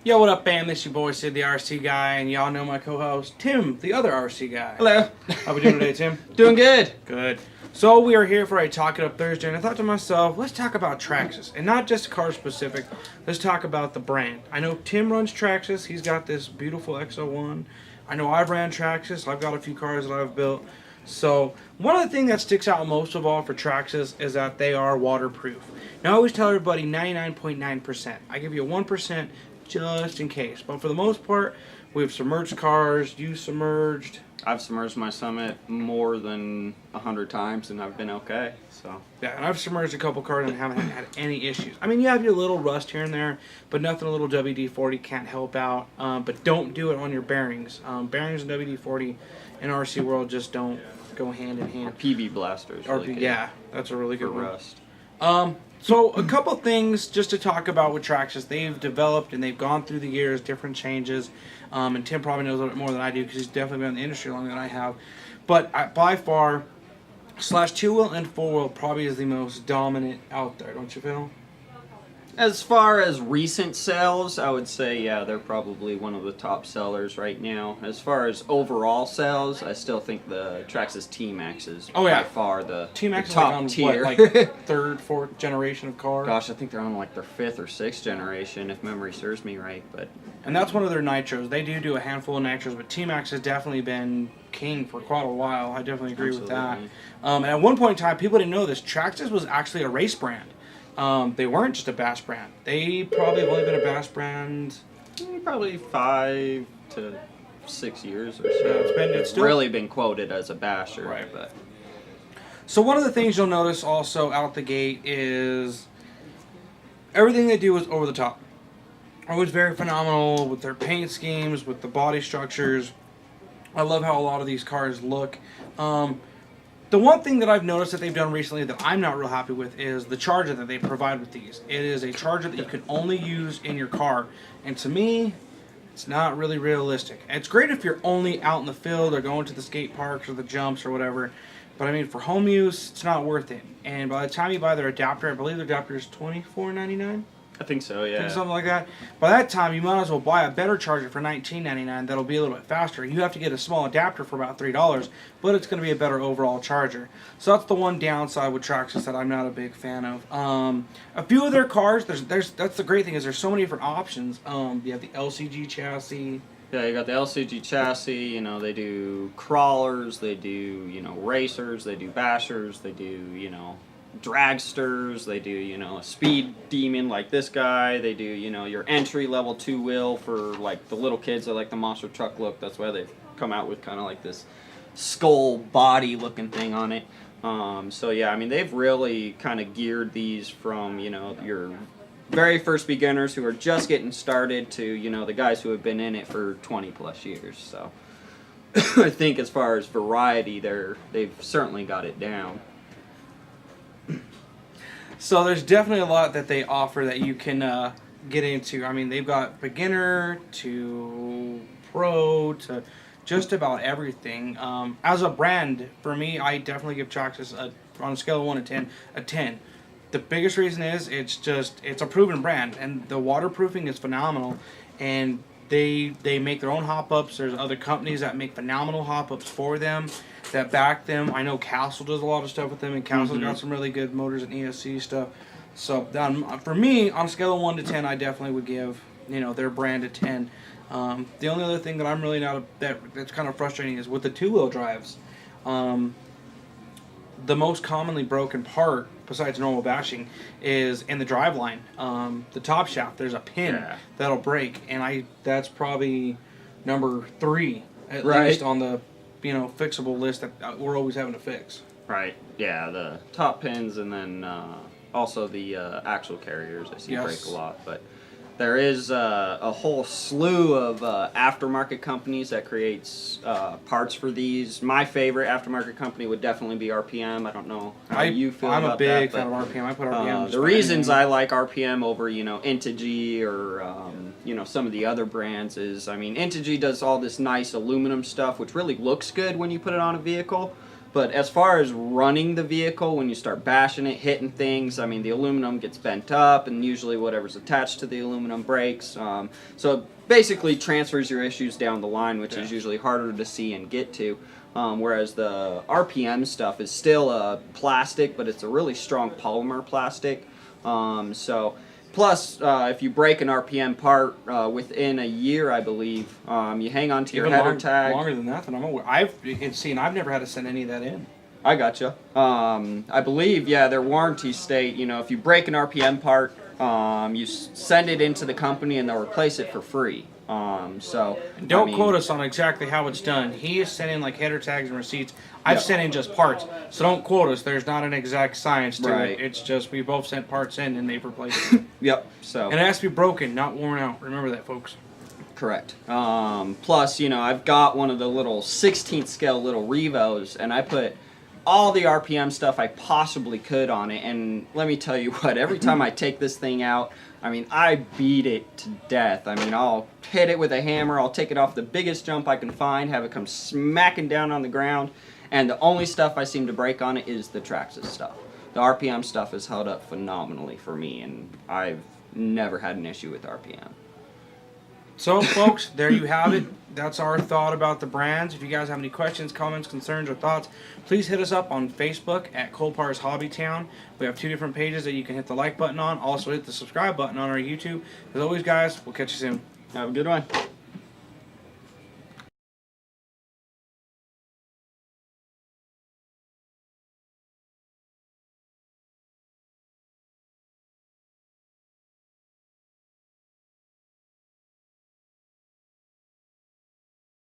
Yo, what up, fam? This your boy Sid, the RC guy, and y'all know my co-host Tim, the other RC guy. Hello. How we doing today, Tim? Doing good. Good. So we are here for a Talk It Up Thursday, and I thought to myself, let's talk about Traxxas, and not just car specific. Let's talk about the brand. I know Tim runs Traxxas. He's got this beautiful XO1. I know I've ran Traxxas. I've got a few cars that I've built. So one of the things that sticks out most of all for Traxxas is that they are waterproof. Now I always tell everybody 99.9%. I give you a 1% just in case. But for the most part, we've submerged cars. You submerged. I've submerged my Summit more than 100 times and I've been okay. So Yeah, and I've submerged a couple cars and haven't had any issues. I mean, you have your little rust here and there, but nothing a little WD-40 can't help out. But don't do it on your bearings. Bearings and WD-40 in RC world just don't go hand in hand. PB blasters. Really good Yeah, that's a really good for one. rust. So a couple things just to talk about with Traxxas. They've developed and they've gone through the years, different changes. And Tim probably knows a little bit more than I do because he's definitely been in the industry longer than I have. But by far, / two-wheel and four-wheel probably is the most dominant out there, don't you feel? As far as recent sales, I would say, yeah, they're probably one of the top sellers right now. As far as overall sales, I still think the Traxxas T-Max is by far the T-Max top is like on tier. what, like third, fourth generation of car? Gosh, I think they're on like their 5th or 6th generation, if memory serves me right. And that's one of their nitros. They do a handful of nitros, but T-Max has definitely been king for quite a while. I definitely agree with that. And at one point in time, people didn't know this. Traxxas was actually a race brand. They weren't just a bass brand. They probably have only been a bass brand Probably 5 to 6 years or so. Yeah, it's still really been quoted as a basher. Right. But So one of the things you'll notice also out the gate is everything they do is over the top. Always very phenomenal with their paint schemes, with the body structures. I love how a lot of these cars look. The one thing that I've noticed that they've done recently that I'm not real happy with is the charger that they provide with these. It is a charger that you can only use in your car. And to me, it's not really realistic. It's great if you're only out in the field or going to the skate parks or the jumps or whatever. But I mean, for home use, it's not worth it. And by the time you buy their adapter, I believe their adapter is $24.99. I think so, yeah. Something like that. By that time, you might as well buy a better charger for $19.99 that'll be a little bit faster. You have to get a small adapter for about $3, but it's going to be a better overall charger. So that's the one downside with Traxxas that I'm not a big fan of. A few of their cars, that's the great thing is there's so many different options. You have the LCG chassis. Yeah, you got the LCG chassis, you know, they do crawlers, they do, you know, racers, they do bashers, they do, you know, dragsters, they do, you know, a speed demon like this guy, they do, you know, your entry level 2-wheel for like the little kids that like the monster truck look. That's why they've come out with kind of like this skull body looking thing on it. So yeah, I mean, they've really kind of geared these from, you know, your very first beginners who are just getting started to, you know, the guys who have been in it for 20 plus years. So I think as far as variety, they've certainly got it down. So there's definitely a lot that they offer that you can get into. I mean, they've got beginner to pro to just about everything. As a brand, for me, I definitely give Traxxas on a scale of 1 to 10, a 10. The biggest reason is it's a proven brand, and the waterproofing is phenomenal. And they make their own hop-ups. There's other companies that make phenomenal hop-ups for them that back them. I know Castle does a lot of stuff with them, and Castle's got some really good motors and ESC stuff. So for me, on a scale of 1 to 10, I definitely would give, you know, their brand a 10. The only other thing that I'm really that's kind of frustrating is with the 2-wheel drives. The most commonly broken part, besides normal bashing, is in the driveline. The top shaft, there's a pin that'll break, and that's probably number 3 at least on the, you know, fixable list that we're always having to fix. Right. Yeah, the top pins and then also the axle carriers I see break a lot. But there is a whole slew of aftermarket companies that creates parts for these. My favorite aftermarket company would definitely be RPM. I don't know how you feel about that. I'm a big fan of RPM. I put RPM. The reasons I like RPM over, you know, Integy or you know, some of the other brands is, I mean, Integy does all this nice aluminum stuff, which really looks good when you put it on a vehicle. But as far as running the vehicle, when you start bashing it, hitting things, I mean, the aluminum gets bent up, and usually whatever's attached to the aluminum breaks. So it basically transfers your issues down the line, which is usually harder to see and get to. Whereas the RPM stuff is still a plastic, but it's a really strong polymer plastic. Plus, if you break an RPM part within a year, I believe, you hang on to your header tag. Longer than that, I'm aware. I've never had to send any of that in. I gotcha. I believe, their warranty state, if you break an RPM part, you send it into the company and they'll replace it for free. Don't quote us on exactly how it's done. He is sending like header tags and receipts. I've sent in just parts, so don't quote us. There's not an exact science to it. It's just we both sent parts in and they've replaced it. Yep. So. And it has to be broken, not worn out. Remember that, folks. Correct. Plus, I've got one of the little 16th scale little Revos, and I put all the RPM stuff I possibly could on it. And let me tell you what, every time I take this thing out, I mean, I beat it to death. I mean, I'll hit it with a hammer, I'll take it off the biggest jump I can find, have it come smacking down on the ground, and the only stuff I seem to break on it is the Traxxas stuff. The RPM stuff has held up phenomenally for me, and I've never had an issue with RPM. So, folks, there you have it. That's our thought about the brands. If you guys have any questions, comments, concerns, or thoughts, please hit us up on Facebook at Colpar's Hobby Town. We have 2 different pages that you can hit the like button on. Also, hit the subscribe button on our YouTube. As always, guys, we'll catch you soon. Have a good one.